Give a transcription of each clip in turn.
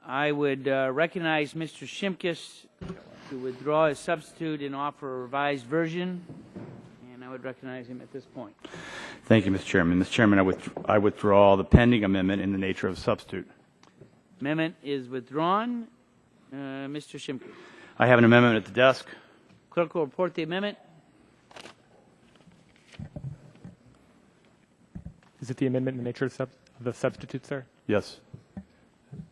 I would recognize Mr. Shimkus to withdraw his substitute and offer a revised version, and I would recognize him at this point. Thank you, Mr. Chairman. Mr. Chairman, I withdraw the pending amendment in the nature of a substitute. Amendment is withdrawn. Mr. Shimkus. I have an amendment at the desk. Clerk will report the amendment. Is it the amendment in the nature of the substitute, sir? Yes.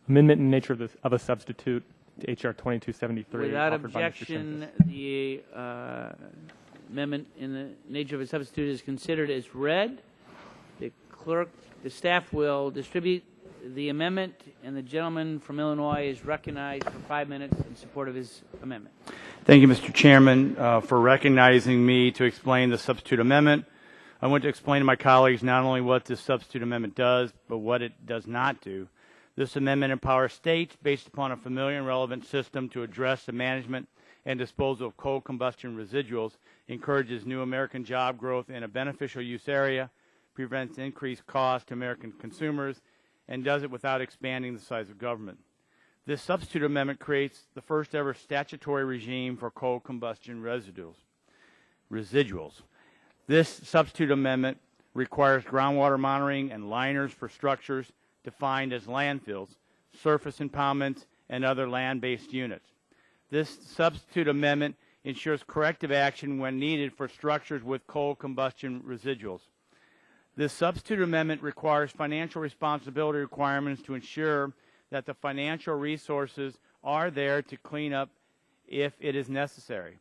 Amendment in nature of a substitute to H.R. 2273. Without objection, the amendment in the nature of a substitute is considered as read. The staff will distribute the amendment, and the gentleman from Illinois is recognized for 5 minutes in support of his amendment. Thank you, Mr. Chairman, for recognizing me to explain the substitute amendment. I want to explain to my colleagues not only what this substitute amendment does, but what it does not do. This amendment empowers states, based upon a familiar and relevant system to address the management and disposal of coal combustion residuals, encourages new American job growth in a beneficial use area, prevents increased cost to American consumers, and does it without expanding the size of government. This substitute amendment creates the first ever statutory regime for coal combustion residuals. This substitute amendment requires groundwater monitoring and liners for structures defined as landfills, surface impoundments, and other land-based units. This substitute amendment ensures corrective action when needed for structures with coal combustion residuals. This substitute amendment requires financial responsibility requirements to ensure that the financial resources are there to clean up if it is necessary.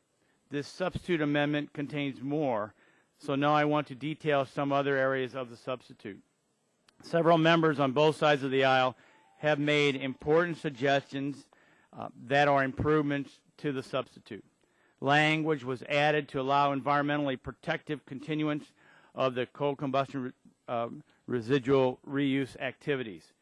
This substitute amendment contains more, so now I want to detail some other areas of the substitute. Several members on both sides of the aisle have made important suggestions that are improvements to the substitute. Language was added to allow environmentally protective continuance of the coal combustion residual reuse activities.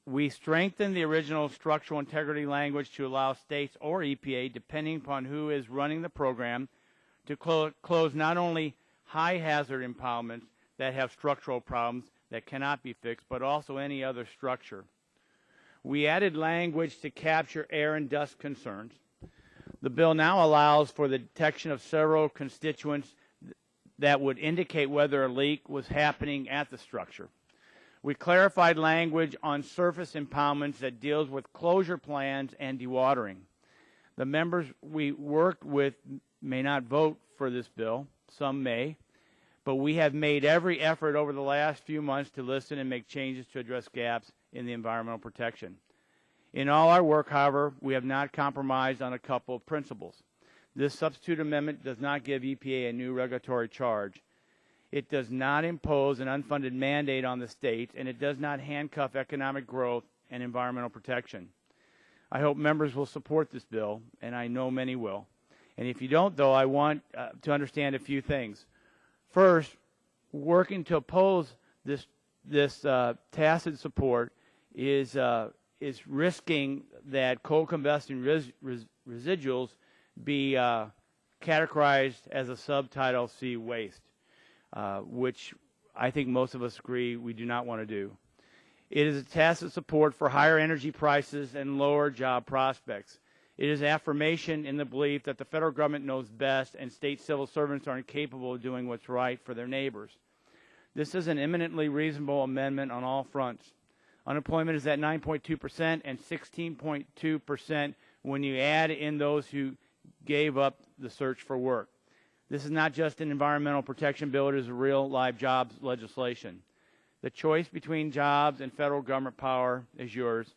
We strengthened the original structural integrity language to allow states or EPA, depending upon who is running the program, to close not only high hazard impoundments that have structural problems that cannot be fixed, but also any other structure. We added language to capture air and dust concerns. The bill now allows for the detection of several constituents that would indicate whether a leak was happening at the structure. We clarified language on surface impoundments that deals with closure plans and dewatering. The members we worked with may not vote for this bill. Some may. But we have made every effort over the last few months to listen and make changes to address gaps in the environmental protection. In all our work, however, we have not compromised on a couple of principles. This substitute amendment does not give EPA a new regulatory charge. It does not impose an unfunded mandate on the states, and it does not handcuff economic growth and environmental protection. I hope members will support this bill, and I know many will. And if you don't, though, I want to understand a few things. First, working to oppose this tacit support is risking that coal combustion residuals be categorized as a subtitle C waste, which I think most of us agree we do not want to do. It is a tacit support for higher energy prices and lower job prospects. It is affirmation in the belief that the federal government knows best and state civil servants are incapable of doing what's right for their neighbors. This is an eminently reasonable amendment on all fronts. Unemployment is at 9.2% and 16.2% when you add in those who gave up the search for work. This is not just an environmental protection bill, it is a real live jobs legislation. The choice between jobs and federal government power is yours.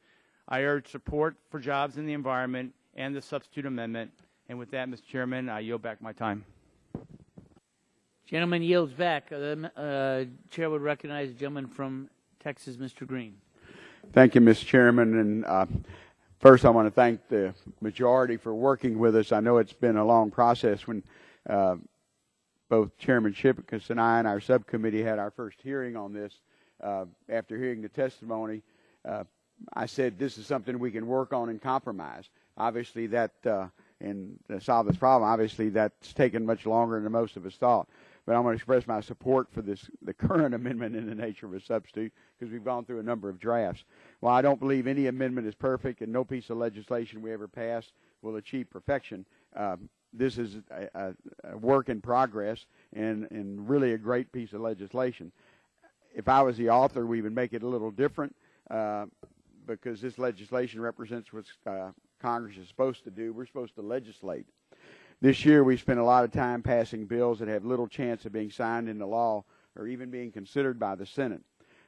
I urge support for jobs in the environment and the substitute amendment. And with that, Mr. Chairman, I yield back my time. Gentleman yields back. The chair would recognize the gentleman from Texas, Mr. Green. Thank you, Mr. Chairman. And first, I want to thank the majority for working with us. I know it's been a long process. When both Chairman Shipkus and I and our subcommittee had our first hearing on this, after hearing the testimony, I said this is something we can work on and compromise. Obviously, and to solve this problem, obviously that's taken much longer than most of us thought. but I'm going to express my support for the current amendment in the nature of a substitute, because we've gone through a number of drafts. While I don't believe any amendment is perfect and no piece of legislation we ever pass will achieve perfection, this is a work in progress and really a great piece of legislation. If I was the author, we would make it a little different because this legislation represents what Congress is supposed to do. We're supposed to legislate. This year, we spent a lot of time passing bills that have little chance of being signed into law or even being considered by the Senate.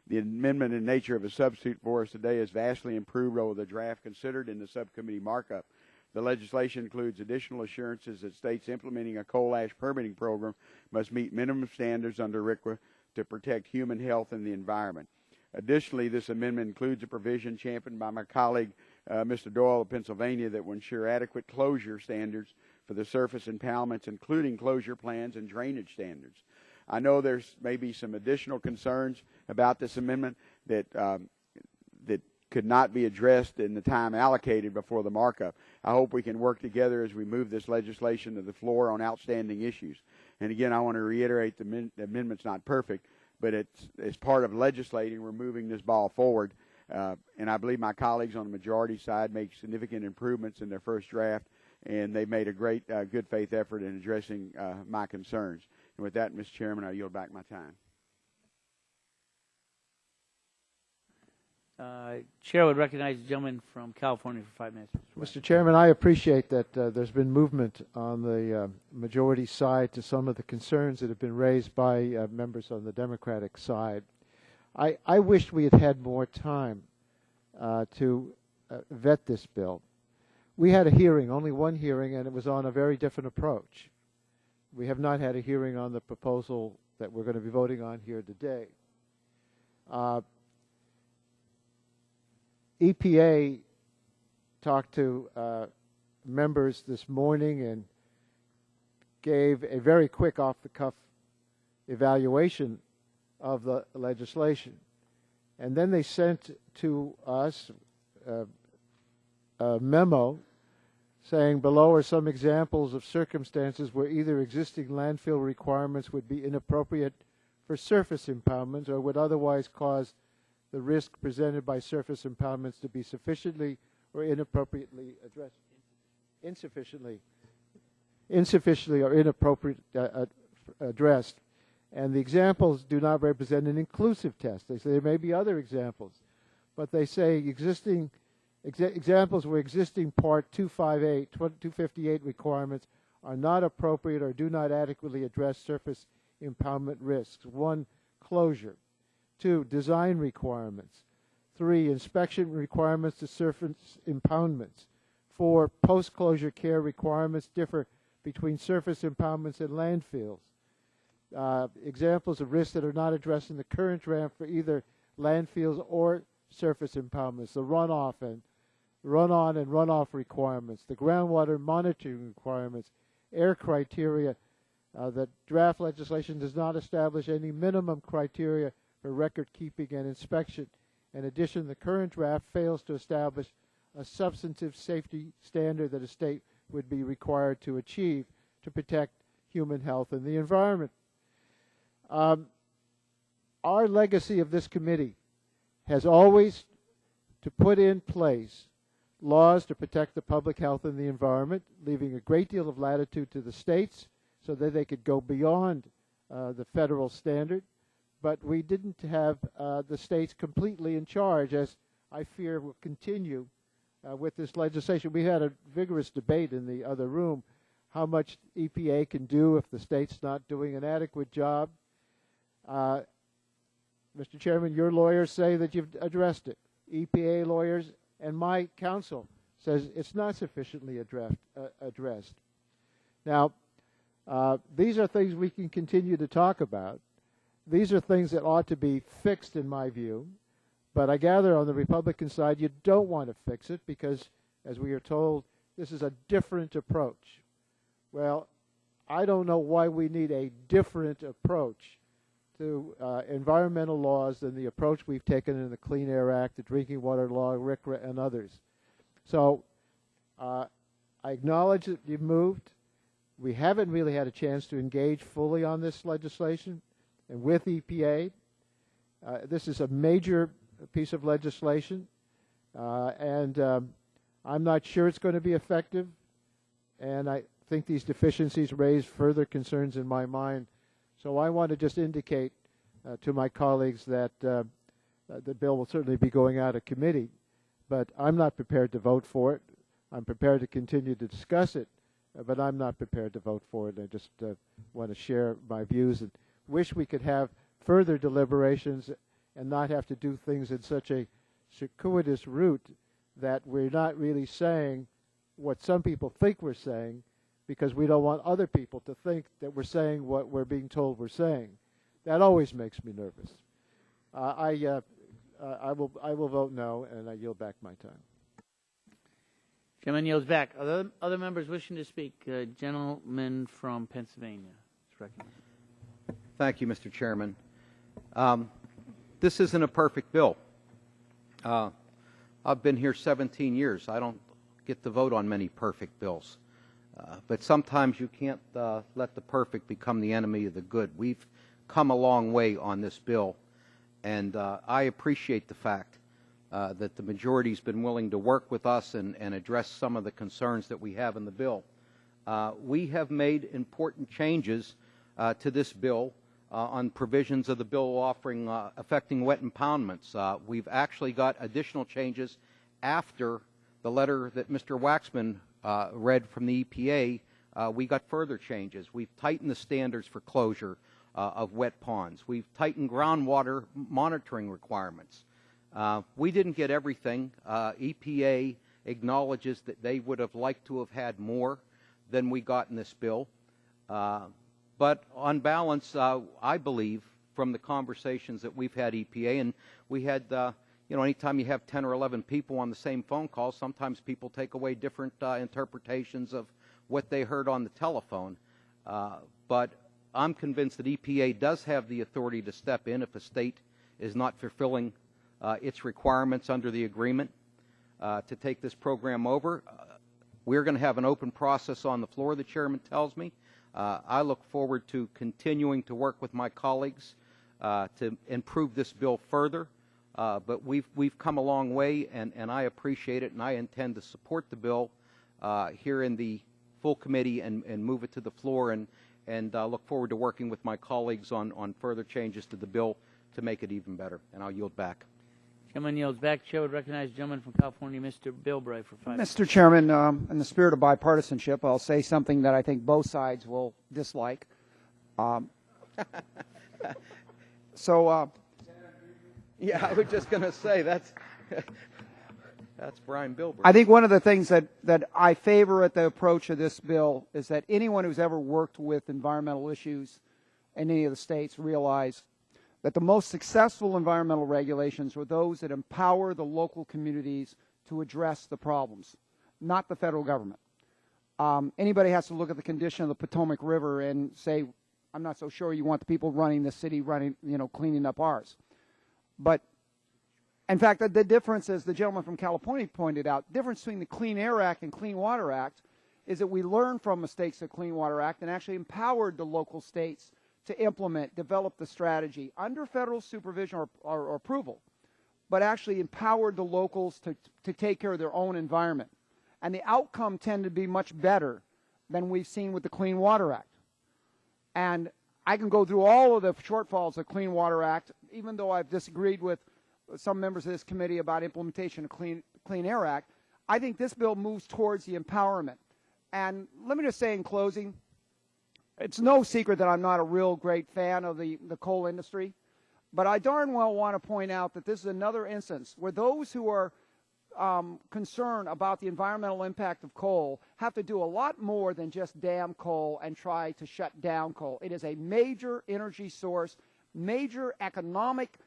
The amendment in nature of a substitute for us today is vastly improved over the draft considered in the subcommittee markup. The legislation includes additional assurances that states implementing a coal ash permitting program must meet minimum standards under RCRA to protect human health and the environment. Additionally, this amendment includes a provision championed by my colleague, Mr. Doyle of Pennsylvania, that will ensure adequate closure standards for the surface impoundments, including closure plans and drainage standards. I know there's maybe some additional concerns about this amendment that that could not be addressed in the time allocated before the markup. I hope we can work together as we move this legislation to the floor on outstanding issues. And again, I want to reiterate the amendment's not perfect, but it's part of legislating. We're moving this ball forward. And I believe my colleagues on the majority side make significant improvements in their first draft, and they made a great good faith effort in addressing my concerns. And with that, Mr. Chairman, I yield back my time. Chair would recognize the gentleman from California for 5 minutes. Mr. Chairman, I appreciate that there's been movement on the majority side to some of the concerns that have been raised by members on the Democratic side. I wish we had had more time to vet this bill. We had a hearing, only one hearing, and it was on a very different approach. We have not had a hearing on the proposal that we're going to be voting on here today. EPA talked to members this morning and gave a very quick off-the-cuff evaluation of the legislation. And then they sent to us a memo saying below are some examples of circumstances where either existing landfill requirements would be inappropriate for surface impoundments or would otherwise cause the risk presented by surface impoundments to be sufficiently or inappropriately addressed. Insufficiently or inappropriate addressed. And the examples do not represent an inclusive test. They say there may be other examples, but they say examples where existing Part 258 requirements are not appropriate or do not adequately address surface impoundment risks. 1, closure. 2, design requirements. 3, inspection requirements to surface impoundments. 4, post-closure care requirements differ between surface impoundments and landfills. Examples of risks that are not addressed in the current draft for either landfills or surface impoundments. The runoff and run-on and runoff requirements. The groundwater monitoring requirements. Air criteria. The draft legislation does not establish any minimum criteria for record keeping and inspection. In addition, the current draft fails to establish a substantive safety standard that a state would be required to achieve to protect human health and the environment. Our legacy of this committee has always to put in place laws to protect the public health and the environment, leaving a great deal of latitude to the states so that they could go beyond the federal standard. But we didn't have the states completely in charge, as I fear will continue with this legislation. We had a vigorous debate in the other room how much EPA can do if the state's not doing an adequate job. Mr. Chairman, your lawyers say that you've addressed it. EPA lawyers and my counsel says it's not sufficiently addressed. Now, these are things we can continue to talk about. These are things that ought to be fixed, in my view. But I gather on the Republican side, you don't want to fix it because, as we are told, this is a different approach. Well, I don't know why we need a different approach to environmental laws than the approach we've taken in the Clean Air Act, the Drinking Water Law, RCRA, and others. So I acknowledge that you've moved. We haven't really had a chance to engage fully on this legislation and with EPA. This is a major piece of legislation, and I'm not sure it's going to be effective, and I think these deficiencies raise further concerns in my mind. So I want to just indicate to my colleagues that the bill will certainly be going out of committee, but I'm not prepared to vote for it. I'm prepared to continue to discuss it, but I'm not prepared to vote for it. I just want to share my views and wish we could have further deliberations and not have to do things in such a circuitous route that we're not really saying what some people think we're saying, because we don't want other people to think that we're saying what we're being told we're saying. That always makes me nervous. I will vote no, and I yield back my time. Gentleman yields back. Other members wishing to speak? Gentleman from Pennsylvania is recognized. Thank you, Mr. Chairman. This isn't a perfect bill. I've been here 17 years. I don't get to vote on many perfect bills. But sometimes you can't let the perfect become the enemy of the good. We've come a long way on this bill, and I appreciate the fact that the majority's been willing to work with us and address some of the concerns that we have in the bill. We have made important changes to this bill on provisions of the bill affecting wet impoundments. We've actually got additional changes after the letter that Mr. Waxman read from the EPA. We got further changes. We've tightened the standards for closure of wet ponds. We've tightened groundwater monitoring requirements. We didn't get everything. EPA acknowledges that they would have liked to have had more than we got in this bill. But on balance, I believe from the conversations that we've had EPA, and we had, anytime you have 10 or 11 people on the same phone call, sometimes people take away different interpretations of what they heard on the telephone. But I'm convinced that EPA does have the authority to step in if a state is not fulfilling its requirements under the agreement to take this program over. We're going to have an open process on the floor, the chairman tells me. I look forward to continuing to work with my colleagues to improve this bill further. But we've come a long way, and I appreciate it, and I intend to support the bill here in the full committee and move it to the floor, and look forward to working with my colleagues on further changes to the bill to make it even better. And I'll yield back. Gentleman yields back. Chair would recognize the gentleman from California, Mr. Bilbray, for 5 minutes. Mr. Chairman, in the spirit of bipartisanship, I'll say something that I think both sides will dislike. Yeah, I was just going to say that's Brian Bilbray. I think one of the things that I favor at the approach of this bill is that anyone who's ever worked with environmental issues in any of the states realize that the most successful environmental regulations are those that empower the local communities to address the problems, not the federal government. Anybody has to look at the condition of the Potomac River and say, I'm not so sure you want the people running the city cleaning up ours. But in fact, the difference, as the gentleman from California pointed out, the difference between the Clean Air Act and Clean Water Act is that we learned from mistakes of Clean Water Act and actually empowered the local states to implement, develop the strategy under federal supervision or approval, but actually empowered the locals to take care of their own environment. And the outcome tended to be much better than we've seen with the Clean Water Act. And I can go through all of the shortfalls of Clean Water Act, even though I've disagreed with some members of this committee about implementation of Clean Air Act. I think this bill moves towards the empowerment. And let me just say in closing, it's no secret that I'm not a real great fan of the coal industry, but I darn well want to point out that this is another instance where those who are concerned about the environmental impact of coal have to do a lot more than just dam coal and try to shut down coal. It is a major energy source, major economic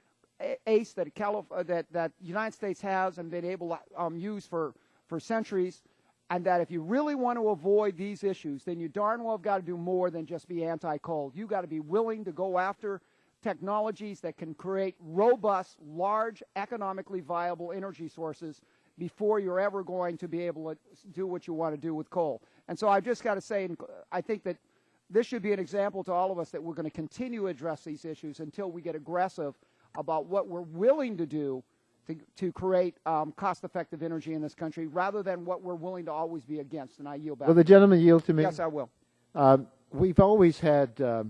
ace that the United States has and been able to use for centuries. And that if you really want to avoid these issues, then you darn well have got to do more than just be anti-coal. You've got to be willing to go after technologies that can create robust, large, economically viable energy sources before you're ever going to be able to do what you want to do with coal. And so I've just got to say, I think that this should be an example to all of us that we're going to continue to address these issues until we get aggressive about what we're willing to do to create cost-effective energy in this country, rather than what we're willing to always be against. And I yield back. Will the gentleman yield to me? Yes, I will. We've always had the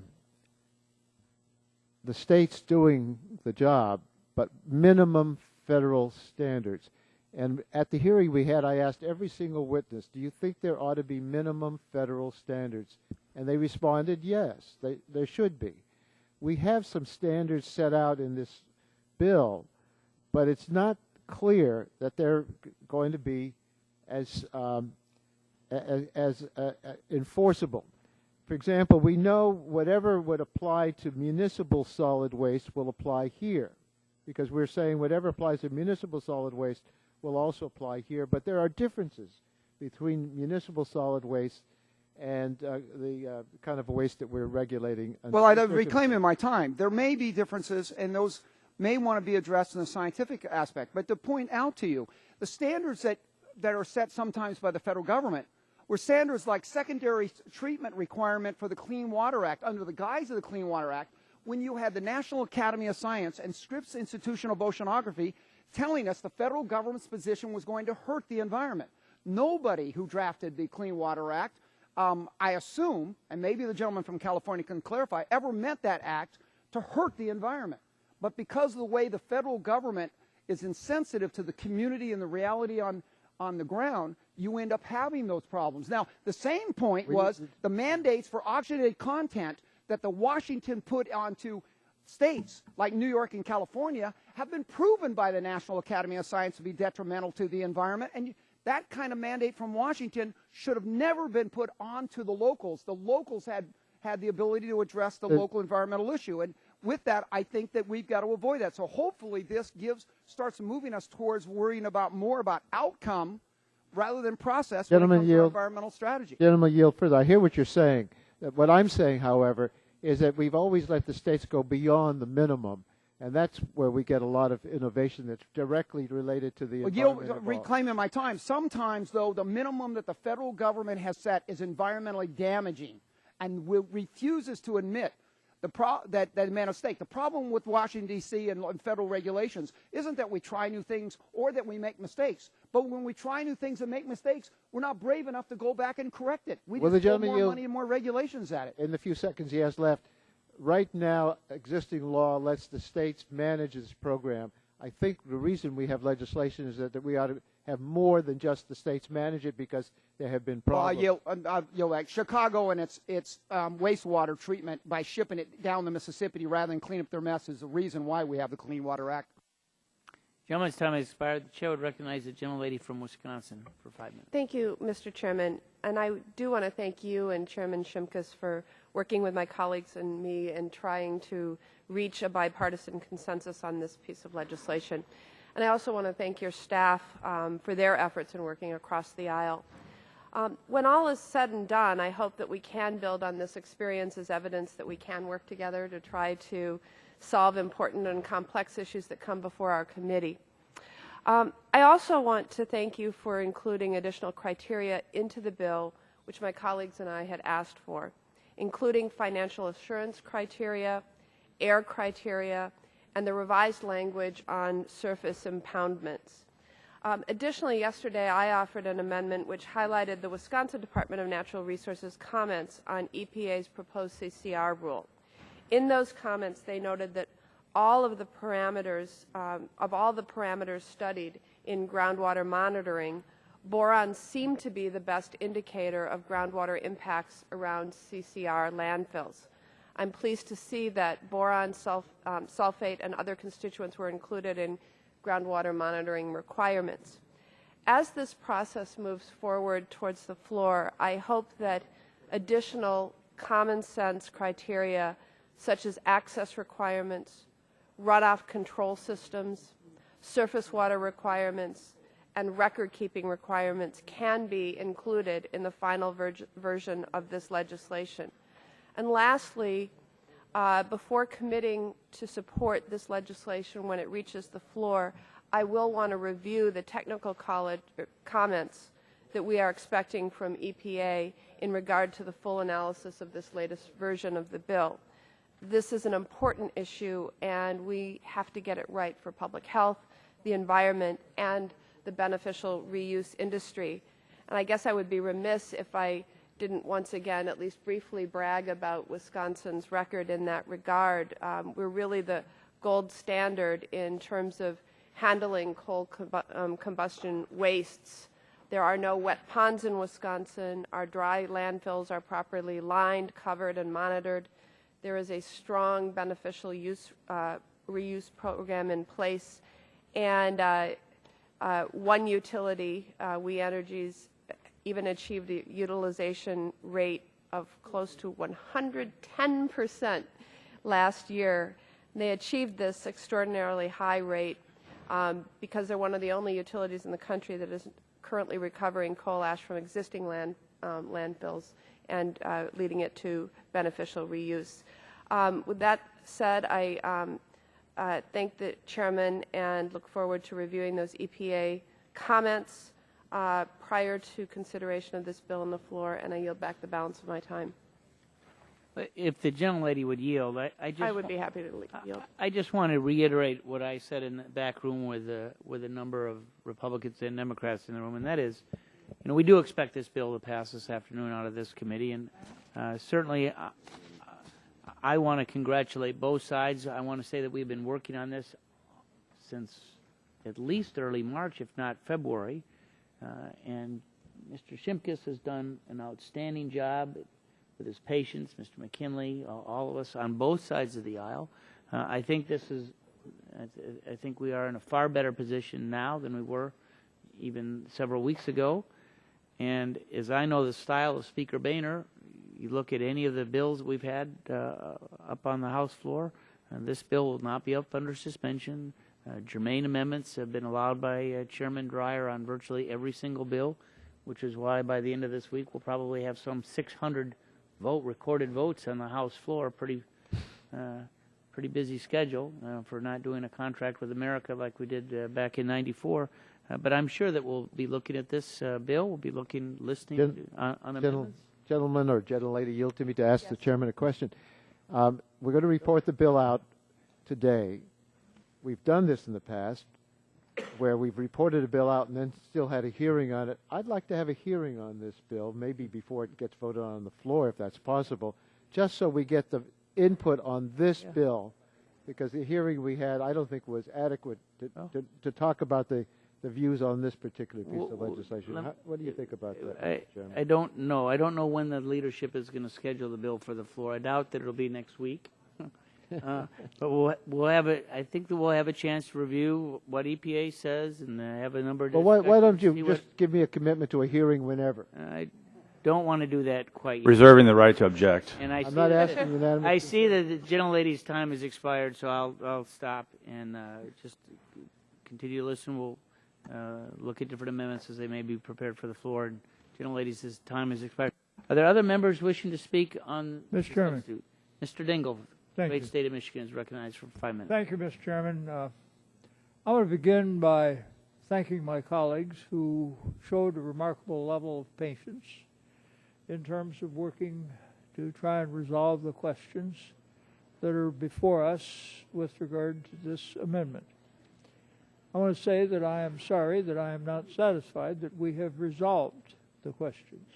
states doing the job, but minimum federal standards. And at the hearing we had, I asked every single witness, do you think there ought to be minimum federal standards? And they responded, yes, there should be. We have some standards set out in this bill, but it's not clear that they're going to be as enforceable. For example, we know whatever would apply to municipal solid waste will apply here, because we're saying whatever applies to municipal solid waste will also apply here. But there are differences between municipal solid waste and the kind of waste that we're regulating. Well, I'm reclaiming my time. There may be differences, and those may want to be addressed in the scientific aspect. But to point out to you, the standards that are set sometimes by the federal government were standards like secondary treatment requirement for the Clean Water Act, under the guise of the Clean Water Act, when you had the National Academy of Science and Scripps Institution of Oceanography telling us the federal government's position was going to hurt the environment. Nobody who drafted the Clean Water Act, I assume, and maybe the gentleman from California can clarify, ever meant that act to hurt the environment. But because of the way the federal government is insensitive to the community and the reality on the ground, you end up having those problems. Now, the same point was the mandates for oxygenated content that the Washington put onto states like New York and California have been proven by the National Academy of Science to be detrimental to the environment. And that kind of mandate from Washington should have never been put onto the locals. The locals had the ability to address the local environmental issue. And with that, I think that we've got to avoid that. So hopefully this starts moving us towards worrying more about outcome rather than process when it comes to environmental strategy. Gentlemen, yield further. I hear what you're saying. What I'm saying, however, is that we've always let the states go beyond the minimum, and that's where we get a lot of innovation that's directly related to the environment. Reclaiming my time. Sometimes, though, the minimum that the federal government has set is environmentally damaging and refuses to admit that made a mistake. The problem with Washington, D.C. and federal regulations isn't that we try new things or that we make mistakes. But when we try new things and make mistakes, we're not brave enough to go back and correct it. We just throw more money and more regulations at it. In the few seconds he has left, right now, existing law lets the states manage this program. I think the reason we have legislation is that we ought to have more than just the states manage it, because there have been problems. Like Chicago and its wastewater treatment, by shipping it down the Mississippi rather than clean up their mess, is the reason why we have the Clean Water Act. Gentleman's time has expired. The chair would recognize the gentlelady from Wisconsin for 5 minutes. Thank you, Mr. Chairman. And I do want to thank you and Chairman Shimkus for working with my colleagues and me and trying to reach a bipartisan consensus on this piece of legislation. And I also want to thank your staff for their efforts in working across the aisle. When all is said and done, I hope that we can build on this experience as evidence that we can work together to try to solve important and complex issues that come before our committee. I also want to thank you for including additional criteria into the bill, which my colleagues and I had asked for, including financial assurance criteria, air criteria, and the revised language on surface impoundments. Additionally, yesterday I offered an amendment which highlighted the Wisconsin Department of Natural Resources comments on EPA's proposed CCR rule. In those comments, they noted that all of the parameters, studied in groundwater monitoring, boron seemed to be the best indicator of groundwater impacts around CCR landfills. I'm pleased to see that boron, sulfate, and other constituents were included in groundwater monitoring requirements. As this process moves forward towards the floor, I hope that additional common sense criteria such as access requirements, runoff control systems, surface water requirements, and record-keeping requirements can be included in the final version of this legislation. And lastly, before committing to support this legislation when it reaches the floor, I will want to review the technical comments that we are expecting from EPA in regard to the full analysis of this latest version of the bill. This is an important issue, and we have to get it right for public health, the environment, and the beneficial reuse industry. And I guess I would be remiss if I didn't once again at least briefly brag about Wisconsin's record in that regard. We're really the gold standard in terms of handling coal combustion wastes. There are no wet ponds in Wisconsin. Our dry landfills are properly lined, covered, and monitored. There is a strong beneficial use reuse program in place. And one utility, We Energies, even achieved a utilization rate of close to 110% last year. And they achieved this extraordinarily high rate because they're one of the only utilities in the country that is currently recovering coal ash from existing landfills and leading it to beneficial reuse. With that said, I thank the chairman and look forward to reviewing those EPA comments prior to consideration of this bill on the floor, and I yield back the balance of my time. If the gentlelady would yield, I would be happy to yield. I just want to reiterate what I said in the back room with a number of Republicans and Democrats in the room, and that is, we do expect this bill to pass this afternoon out of this committee, and certainly I want to congratulate both sides. I want to say that we've been working on this since at least early March, if not February, and Mr. Shimkus has done an outstanding job with his patience, Mr. McKinley, all of us on both sides of the aisle. I think I think we are in a far better position now than we were even several weeks ago. And as I know the style of Speaker Boehner, you look at any of the bills that we've had up on the House floor, this bill will not be up under suspension. Germane amendments have been allowed by Chairman Dreyer on virtually every single bill, which is why by the end of this week we'll probably have some 600 recorded votes on the House floor. Pretty busy schedule for not doing a contract with America like we did back in '94. But I'm sure that we'll be looking at this bill. We'll be listening on amendments. Gentleman or gentlelady, yield to me to ask the chairman a question. We're going to report the bill out today. We've done this in the past where we've reported a bill out and then still had a hearing on it. I'd like to have a hearing on this bill, maybe before it gets voted on the floor, if that's possible, just so we get the input on this bill, because the hearing we had, I don't think was adequate to talk about the views on this particular piece of legislation. What do you think about that, Mr. Chairman? I don't know. I don't know when the leadership is going to schedule the bill for the floor. I doubt that it'll be next week. But we'll have I think that we'll have a chance to review what EPA says and have a number of discussions. Well, why don't you just give me a commitment to a hearing whenever? I don't want to do that quite yet. Reserving the right to object. And I'm not asking unanimous. I see that the gentlelady's time has expired, so I'll stop and just continue to listen. We'll look at different amendments as they may be prepared for the floor. And gentlelady's time has expired. Are there other members wishing to speak on Mr. Chairman. Substitute? Mr. Dingle. Thank Great you. State of Michigan is recognized for 5 minutes. Thank you, Mr. Chairman. I want to begin by thanking my colleagues who showed a remarkable level of patience in terms of working to try and resolve the questions that are before us with regard to this amendment. I want to say that I am sorry that I am not satisfied that we have resolved the questions.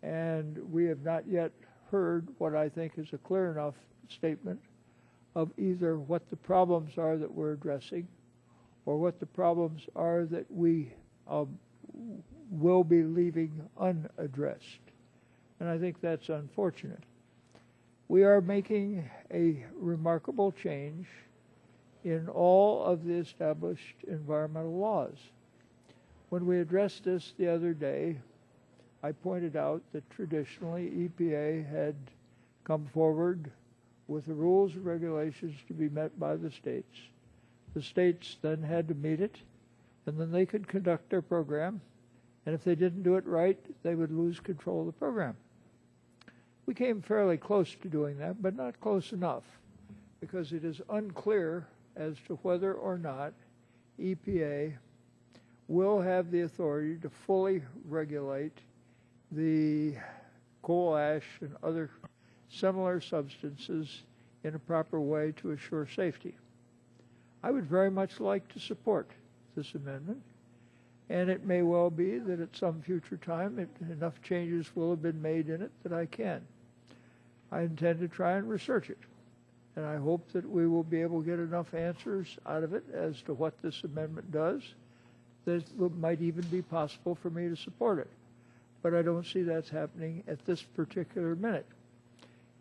And we have not yet heard what I think is a clear enough statement of either what the problems are that we're addressing or what the problems are that we will be leaving unaddressed. And I think that's unfortunate. We are making a remarkable change in all of the established environmental laws. When we addressed this the other day, I pointed out that traditionally EPA had come forward with the rules and regulations to be met by the states. The states then had to meet it, and then they could conduct their program, and if they didn't do it right, they would lose control of the program. We came fairly close to doing that, but not close enough, because it is unclear as to whether or not EPA will have the authority to fully regulate the coal ash and other similar substances in a proper way to assure safety. I would very much like to support this amendment, and it may well be that at some future time enough changes will have been made in it that I can. I intend to try and research it, and I hope that we will be able to get enough answers out of it as to what this amendment does that it might even be possible for me to support it. But I don't see that's happening at this particular minute.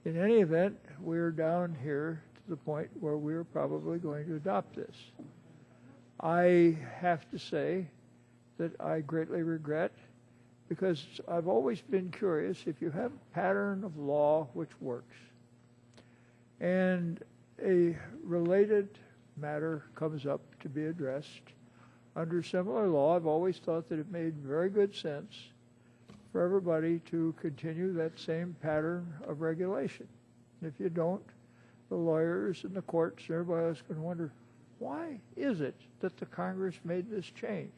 In any event, we're down here to the point where we're probably going to adopt this. I have to say that I greatly regret, because I've always been curious, if you have a pattern of law which works and a related matter comes up to be addressed under similar law, I've always thought that it made very good sense for everybody to continue that same pattern of regulation. If you don't, the lawyers and the courts and everybody else can wonder, why is it that the Congress made this change?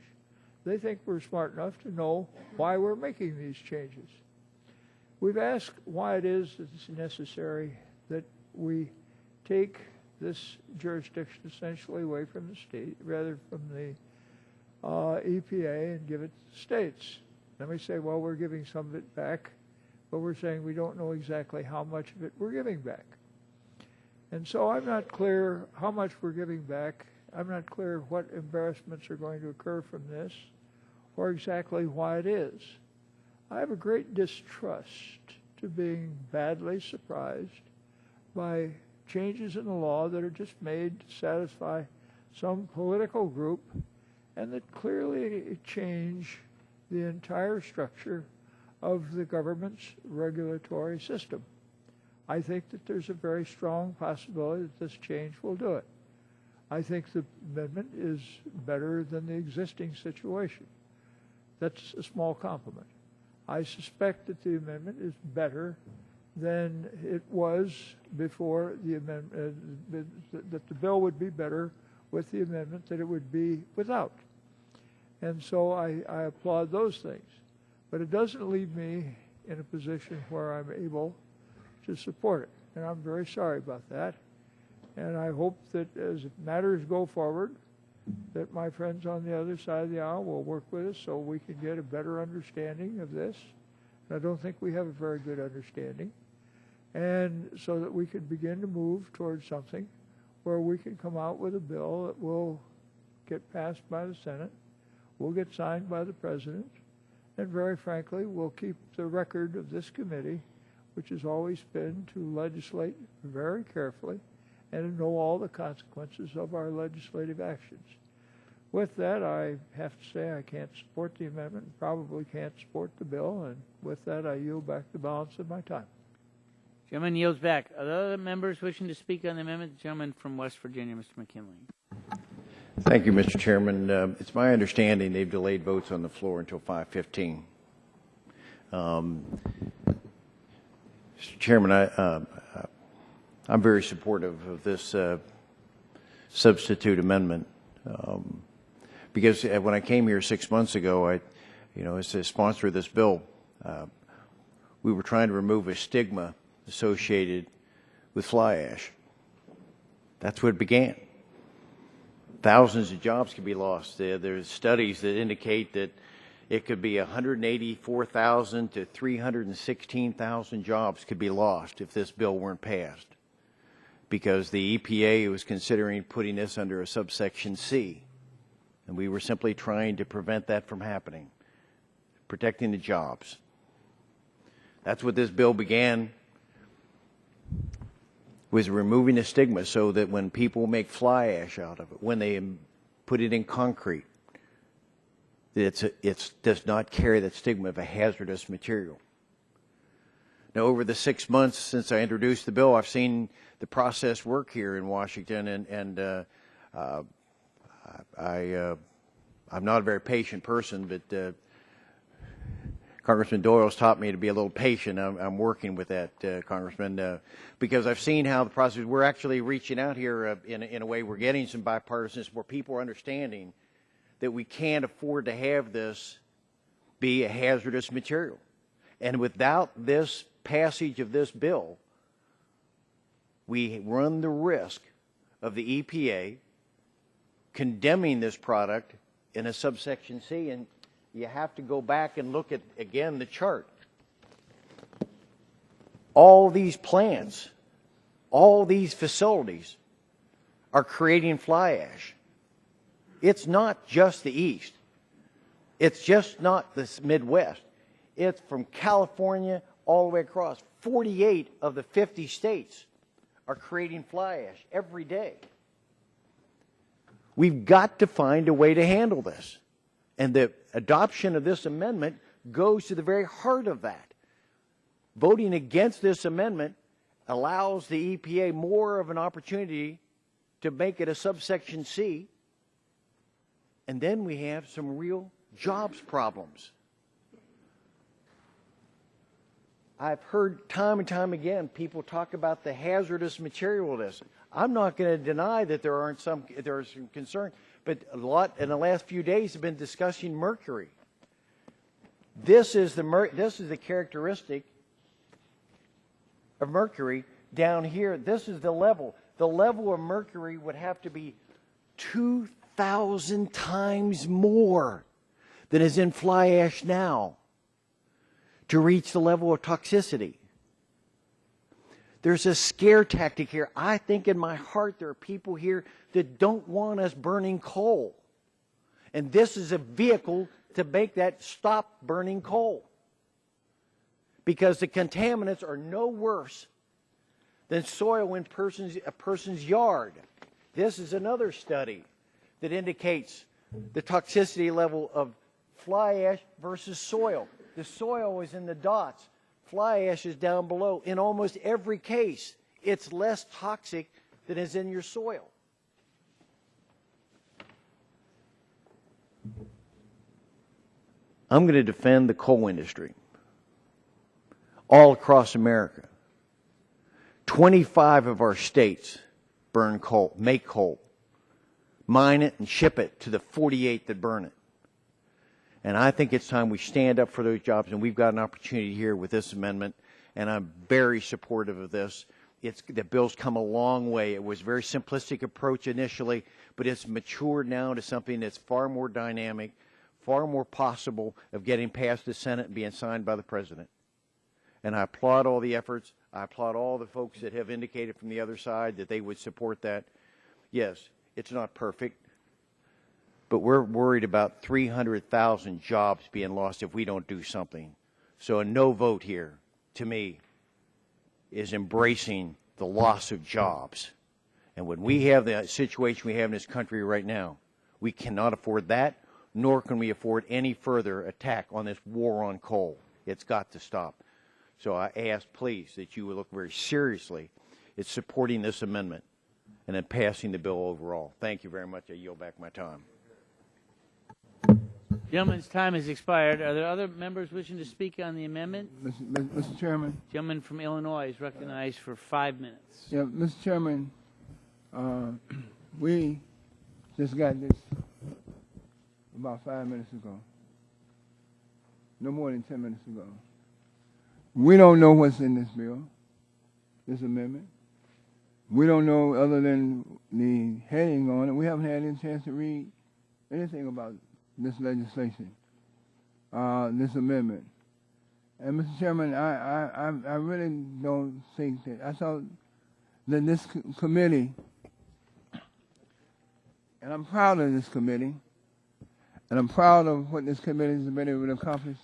They think we're smart enough to know why we're making these changes. We've asked why it is that it's necessary that we take this jurisdiction essentially away from the state, rather from the EPA, and give it to the states. Then we say, well, we're giving some of it back, but we're saying we don't know exactly how much of it we're giving back. And so I'm not clear how much we're giving back. I'm not clear what embarrassments are going to occur from this, or exactly why it is. I have a great distrust to being badly surprised by changes in the law that are just made to satisfy some political group and that clearly change the entire structure of the government's regulatory system. I think that there's a very strong possibility that this change will do it. I think the amendment is better than the existing situation. That's a small compliment. I suspect that the amendment is better than it was before the amendment, that the bill would be better with the amendment than it would be without. And so I applaud those things. But it doesn't leave me in a position where I'm able to support it. And I'm very sorry about that. And I hope that as matters go forward, that my friends on the other side of the aisle will work with us so we can get a better understanding of this. And I don't think we have a very good understanding. And so that we can begin to move towards something where we can come out with a bill that will get passed by the Senate, will get signed by the President, and very frankly, will keep the record of this committee, which has always been to legislate very carefully and to know all the consequences of our legislative actions. With that, I have to say I can't support the amendment, probably can't support the bill, and with that, I yield back the balance of my time. Gentleman yields back. Are there other members wishing to speak on the amendment? The gentleman from West Virginia, Mr. McKinley. Thank you, Mr. Chairman. It's my understanding they've delayed votes on the floor until 5:15. Mr. Chairman, I'm very supportive of this substitute amendment because when I came here 6 months ago, as a sponsor of this bill, we were trying to remove a stigma associated with fly ash. That's what it began. Thousands of jobs could be lost. There's studies that indicate that it could be 184,000 to 316,000 jobs could be lost if this bill weren't passed, because the EPA was considering putting this under a subsection C, and we were simply trying to prevent that from happening, protecting the jobs. That's what this bill began, was removing the stigma so that when people make fly ash out of it, when they put it in concrete, it does not carry that stigma of a hazardous material. Now, over the 6 months since I introduced the bill, I've seen the process work here in Washington, and I'm not a very patient person, but Congressman Doyle's taught me to be a little patient. I'm working with that, Congressman, because I've seen how the process. We're actually reaching out here in a way. We're getting some bipartisan where people are understanding that we can't afford to have this be a hazardous material, and without this passage of this bill, we run the risk of the EPA condemning this product in a subsection C, and you have to go back and look at, again, the chart. All these plants, all these facilities are creating fly ash. It's not just the East. It's just not the Midwest. It's from California all the way across. 48 of the 50 states are creating fly ash every day. We've got to find a way to handle this. And the adoption of this amendment goes to the very heart of that. Voting against this amendment allows the EPA more of an opportunity to make it a subsection C. And then we have some real jobs problems. I've heard time and time again people talk about the hazardous material of this. I'm not going to deny that there are some concern, but a lot in the last few days have been discussing mercury. This is the characteristic of mercury down here. This is the level. The level of mercury would have to be 2,000 times more than is in fly ash now to reach the level of toxicity. There's a scare tactic here. I think in my heart there are people here that don't want us burning coal. And this is a vehicle to make that stop burning coal. Because the contaminants are no worse than soil in a person's yard. This is another study that indicates the toxicity level of fly ash versus soil. The soil is in the dots. Fly ash is down below. In almost every case, it's less toxic than is in your soil. I'm going to defend the coal industry all across America. 25 of our states burn coal, make coal, mine it and ship it to the 48 that burn it. And I think it's time we stand up for those jobs, and we've got an opportunity here with this amendment, and I'm very supportive of this. The bill's come a long way. It was a very simplistic approach initially, but it's matured now to something that's far more dynamic, far more possible of getting past the Senate and being signed by the President. And I applaud all the efforts. I applaud all the folks that have indicated from the other side that they would support that. Yes, it's not perfect, but we're worried about 300,000 jobs being lost if we don't do something. So a no vote here, to me, is embracing the loss of jobs. And when we have the situation we have in this country right now, we cannot afford that, nor can we afford any further attack on this war on coal. It's got to stop. So I ask, please, that you would look very seriously at supporting this amendment and then passing the bill overall. Thank you very much. I yield back my time. Gentleman's time has expired. Are there other members wishing to speak on the amendment? Mr. Chairman. Gentleman from Illinois is recognized for 5 minutes. Yeah, Mr. Chairman, we just got this about 5 minutes ago. No more than 10 minutes ago. We don't know what's in this bill, this amendment. We don't know other than the heading on it. We haven't had any chance to read anything about this legislation, this amendment. And Mr. Chairman, I really don't think that, I thought that this committee, and I'm proud of this committee, and I'm proud of what this committee has been able to accomplish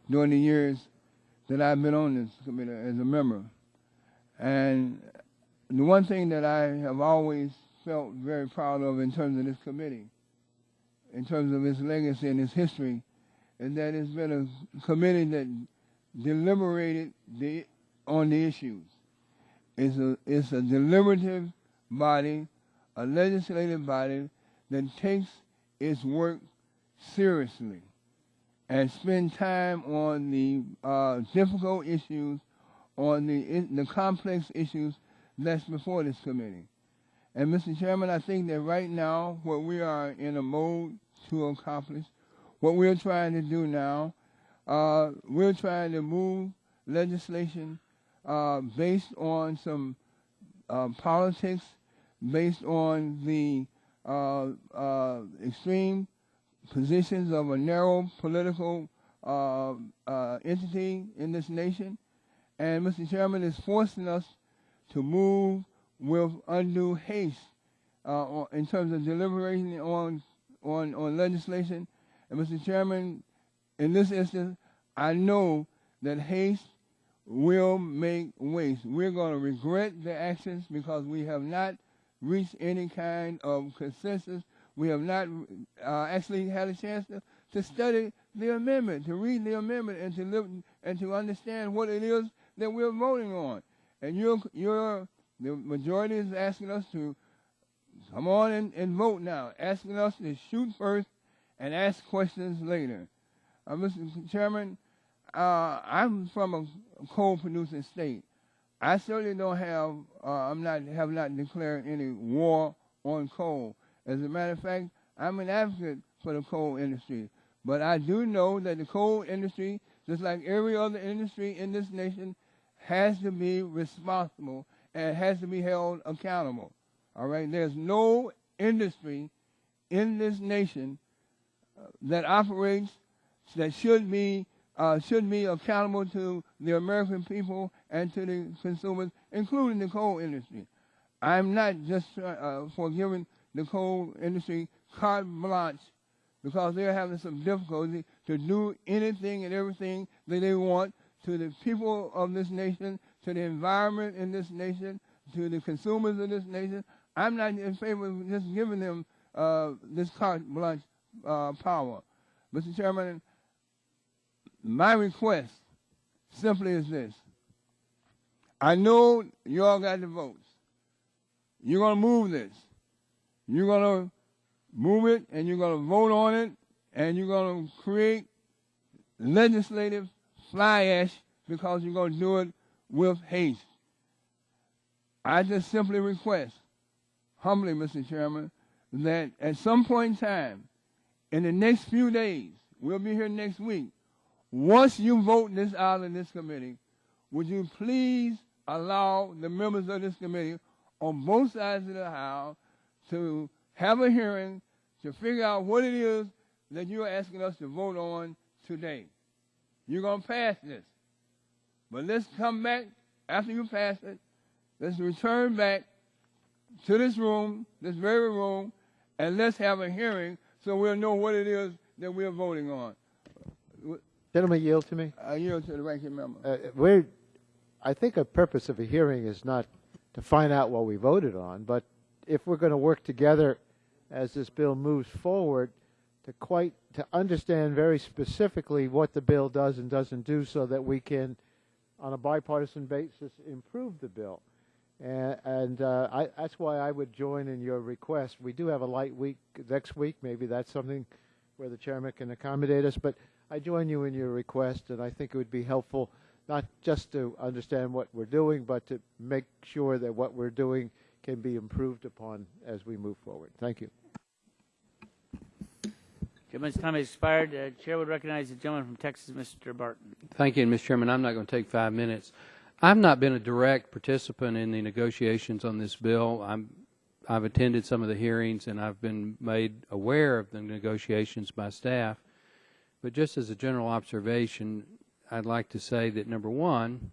during the years that I've been on this committee as a member. And the one thing that I have always felt very proud of in terms of this committee, in terms of its legacy and its history, is that it's been a committee that deliberated on the issues. It's a deliberative body, a legislative body that takes its work seriously. and spend time on the difficult issues, on the complex issues that's before this committee. And Mr. Chairman, I think that right now, what we are in a mode to accomplish, what we're trying to do now, we're trying to move legislation based on some politics, based on the extreme positions of a narrow political entity in this nation. And Mr. Chairman, is forcing us to move with undue haste in terms of deliberating on legislation. And Mr. Chairman, in this instance, I know that haste will make waste. We're going to regret the actions because we have not reached any kind of consensus. We have not actually had a chance to study the amendment, to read the amendment, and to understand what it is that we're voting on. And the majority is asking us to come on and vote now, asking us to shoot first and ask questions later. Mr. Chairman, I'm from a coal-producing state. I certainly don't have not declared any war on coal. As a matter of fact, I'm an advocate for the coal industry. But I do know that the coal industry, just like every other industry in this nation, has to be responsible and has to be held accountable. All right? There's no industry in this nation that operates that should be accountable to the American people and to the consumers, including the coal industry. I'm not just for giving the coal industry carte blanche because they're having some difficulty to do anything and everything that they want to the people of this nation, to the environment in this nation, to the consumers of this nation. I'm not in favor of just giving them this carte blanche power. Mr. Chairman, my request simply is this. I know you all got the votes. You're going to move this. You're going to move it, and you're going to vote on it, and you're going to create legislative fly ash because you're going to do it with haste. I just simply request, humbly, Mr. Chairman, that at some point in time, in the next few days, we'll be here next week, once you vote this out in this committee, would you please allow the members of this committee on both sides of the aisle to have a hearing to figure out what it is that you're asking us to vote on today. You're going to pass this. But let's come back after you pass it. Let's return back to this room, this very room, and let's have a hearing so we'll know what it is that we're voting on. Gentlemen, yield to me. I yield to the ranking member. I think a purpose of a hearing is not to find out what we voted on, but if we're going to work together as this bill moves forward to understand very specifically what the bill does and doesn't do so that we can, on a bipartisan basis, improve the bill. That's why I would join in your request. We do have a light week next week. Maybe that's something where the chairman can accommodate us, but I join you in your request, and I think it would be helpful not just to understand what we're doing, but to make sure that what we're doing can be improved upon as we move forward. Thank you. Gentleman's time has expired. Chair would recognize the gentleman from Texas, Mr. Barton. Thank you, Mr. Chairman. I'm not going to take 5 minutes. I've not been a direct participant in the negotiations on this bill. I've attended some of the hearings, and I've been made aware of the negotiations by staff. But just as a general observation, I'd like to say that, number one,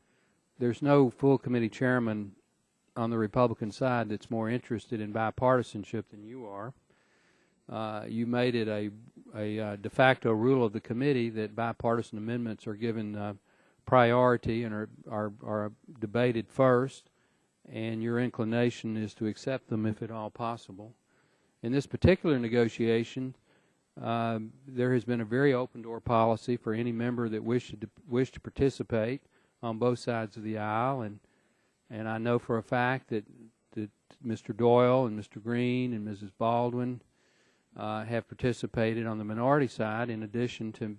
there's no full committee chairman on the Republican side that's more interested in bipartisanship than you are. You made it a de facto rule of the committee that bipartisan amendments are given priority and are debated first, and your inclination is to accept them if at all possible. In this particular negotiation, there has been a very open-door policy for any member that wished to participate on both sides of the aisle, and I know for a fact that Mr. Doyle and Mr. Green and Mrs. Baldwin have participated on the minority side, in addition to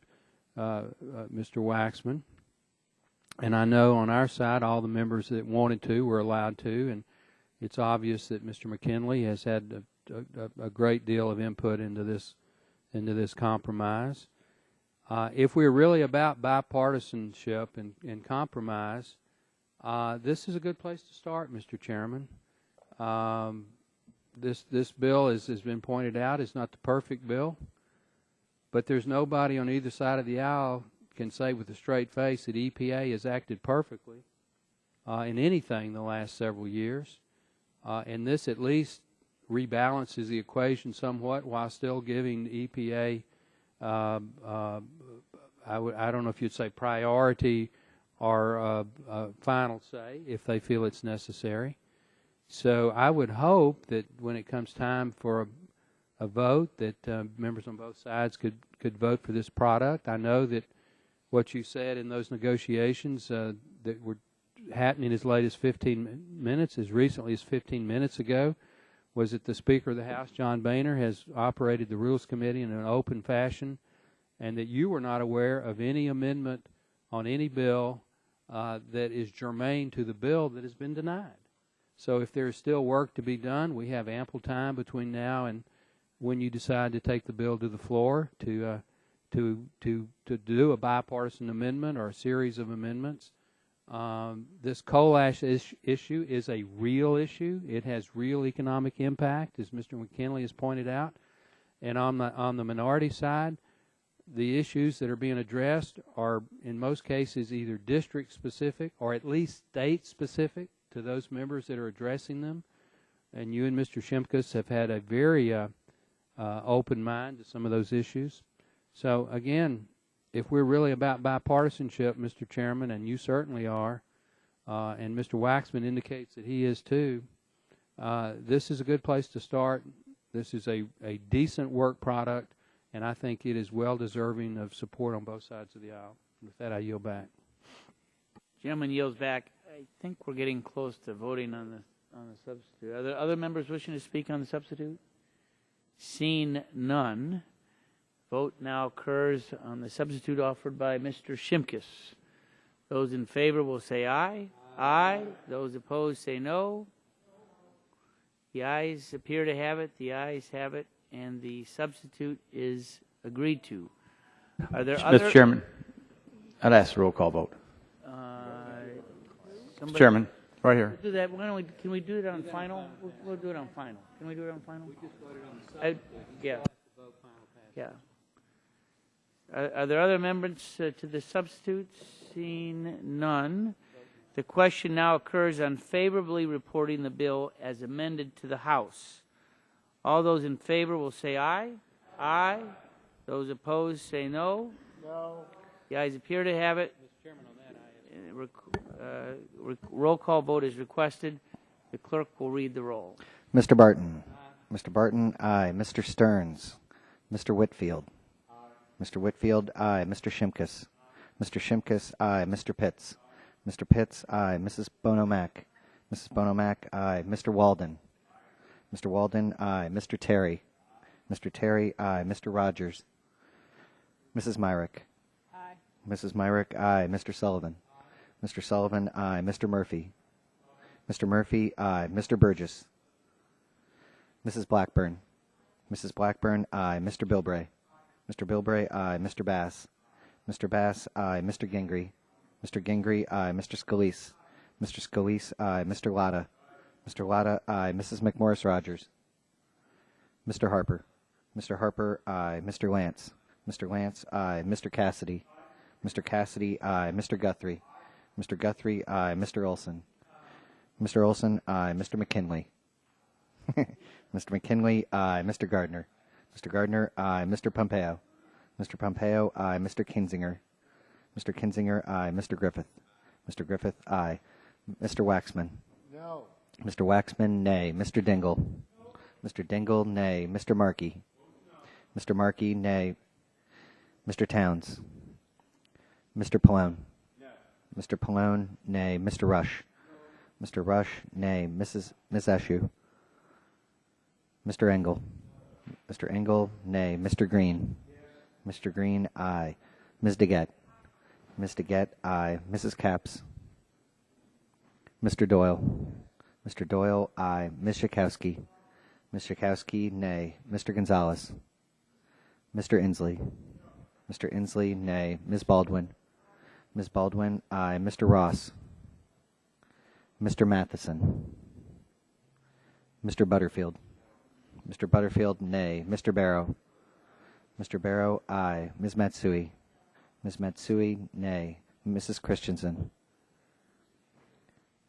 Mr. Waxman. And I know on our side all the members that wanted to were allowed to, and it's obvious that Mr. McKinley has had a great deal of input into this compromise. If we're really about bipartisanship and compromise, this is a good place to start, Mr. Chairman. This bill, as has been pointed out, is not the perfect bill, but there's nobody on either side of the aisle can say with a straight face that EPA has acted perfectly in anything the last several years. And this at least rebalances the equation somewhat while still giving the EPA, I don't know if you'd say priority or final say if they feel it's necessary. So I would hope that when it comes time for a vote that members on both sides could vote for this product. I know that what you said in those negotiations that were happening as late as 15 minutes, as recently as 15 minutes ago, was that the Speaker of the House, John Boehner, has operated the Rules Committee in an open fashion, and that you were not aware of any amendment on any bill that is germane to the bill that has been denied. So if there is still work to be done, we have ample time between now and when you decide to take the bill to the floor to do a bipartisan amendment or a series of amendments. This coal ash issue is a real issue. It has real economic impact, as Mr. McKinley has pointed out. And on the minority side, the issues that are being addressed are in most cases either district specific or at least state specific to those members that are addressing them. And you and Mr. Shimkus have had a very open mind to some of those issues. So again, if we're really about bipartisanship, Mr. Chairman, and you certainly are, and Mr. Waxman indicates that he is too, this is a good place to start. This is a decent work product, and I think it is well deserving of support on both sides of the aisle. With that, I yield back. Gentleman yields back. I think we're getting close to voting on the substitute. Are there other members wishing to speak on the substitute? Seeing none, vote now occurs on the substitute offered by Mr. Shimkus. Those in favor will say aye. Aye. Those opposed say no. The ayes appear to have it. The ayes have it, and the substitute is agreed to. Are there other... Mr. Chairman, I'd ask a roll call vote. Mr. Chairman, right here. We'll do that. Why don't we, can we do it on final? We'll do it on final. Can we do it on final? We just voted on the substitute. Yeah. Yeah. Are there other amendments to the substitute? Seeing none. The question now occurs on favorably reporting the bill as amended to the House. All those in favor will say aye. Aye. Those opposed say no. No. The ayes appear to have it. Mr. Chairman, on that, roll call vote is requested. The clerk will read the roll. Mr. Barton. Aye. Mr. Barton, aye. Mr. Stearns. Mr. Whitfield. Aye. Mr. Whitfield, aye. Mr. Shimkus. Aye. Mr. Shimkus, aye. Mr. Pitts. Mr. Pitts, aye. Mrs. Bonomack. Mrs. Bonomack, aye. Mr. Walden. Mr. Walden, aye. Mr. Terry. Mr. Terry, aye. Mr. Rogers. Mrs. Myrick. Aye. Mrs. Myrick, aye. Mr. Sullivan. Aye. Mr. Sullivan, aye. Mr. Murphy. Aye. Mr. Murphy, aye. Mr. Burgess. Mrs. Blackburn. Mrs. Blackburn, aye. Mr. Bilbray. Aye. Mr. Bilbray, aye. Mr. Bass. Mr. Bass, aye. Mr. Gingrey. Mr. Gingrey, aye. Mr. Scalise. Mr. Scalise, aye. Mr. Latta. Mr. Latta, aye. Mrs. McMorris Rogers. Mr. Harper. Mr. Harper, aye. Mr. Lance. Mr. Lance, aye. Mr. Cassidy. Mr. Cassidy, aye. Mr. Guthrie. Mr. Guthrie, aye. Mr. Olson. Mr. Olson, aye. Mr. McKinley. Mr. McKinley, aye. Mr. Gardner. Mr. Gardner, aye. Mr. Pompeo. Mr. Pompeo, aye. Mr. Kinzinger. Mr. Kinzinger, aye. Mr. Griffith. Mr. Griffith, aye. Mr. Waxman. No. Mr. Waxman, nay. Mr. Dingle. Mr. Dingle, nay. Mr. Markey. Mr. Markey, nay. Mr. Towns. Mr. Pallone. No. Mr. Pallone, nay. Mr. Rush. No. Mr. Rush, nay. Miss Eshu. Mr. Engel. Mr. Engel, nay. Mr. Green. Yes. Mr. Green, aye. Ms. DeGette. Ms. DeGette, aye. Mrs. Capps. Mr. Doyle. Mr. Doyle, aye. Ms. Schakowsky. Ms. Schakowsky, nay. Mr. Gonzalez. Mr. Inslee. Mr. Inslee, nay. Ms. Baldwin. Ms. Baldwin, aye. Mr. Ross. Mr. Matheson. Mr. Butterfield. Mr. Butterfield, nay. Mr. Barrow. Mr. Barrow, aye. Ms. Matsui. Ms. Matsui, nay. Mrs. Christensen.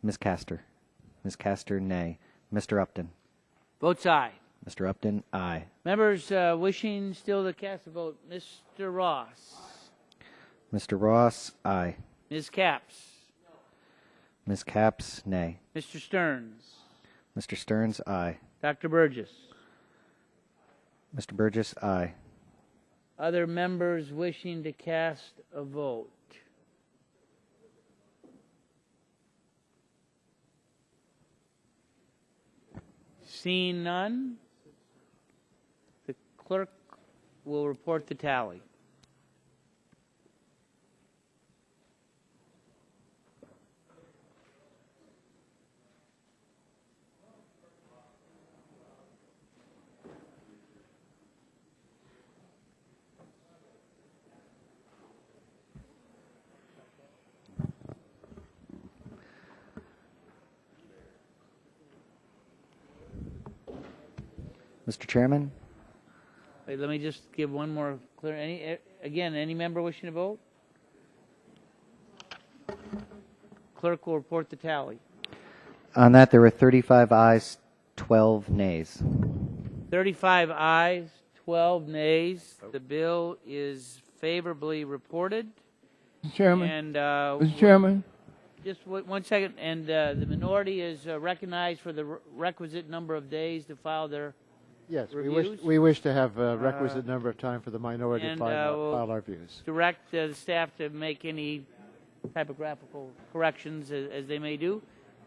Ms. Castor. Ms. Castor, nay. Mr. Upton. Votes aye. Mr. Upton, aye. Members wishing still to cast a vote. Mr. Ross. Mr. Ross, aye. Ms. Capps. Ms. Capps, nay. Mr. Stearns. Mr. Stearns, aye. Dr. Burgess. Mr. Burgess, aye. Other members wishing to cast a vote. Seeing none, the clerk will report the tally. Mr. Chairman? Wait, let me just give one more clear. Any member wishing to vote? Clerk will report the tally. On that, there were 35 ayes, 12 nays. 35 ayes, 12 nays. The bill is favorably reported. Mr. Chairman. And Mr. Chairman. just 1 second. And the minority is recognized for the requisite number of days to file their Yes, reviews. we wish to have a requisite number of time for the minority to and file our views. direct the staff to make any typographical corrections as they may do.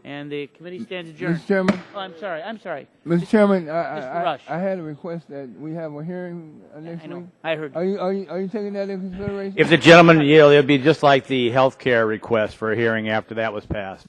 And the committee stands adjourned. Mr. Chairman. Oh, I'm sorry. Mr. Chairman, Mr. Rush. I had a request that we have a hearing next I know. week. I heard. Are you taking that into consideration? If the gentleman yield, it'd be just like the health care request for a hearing after that was passed.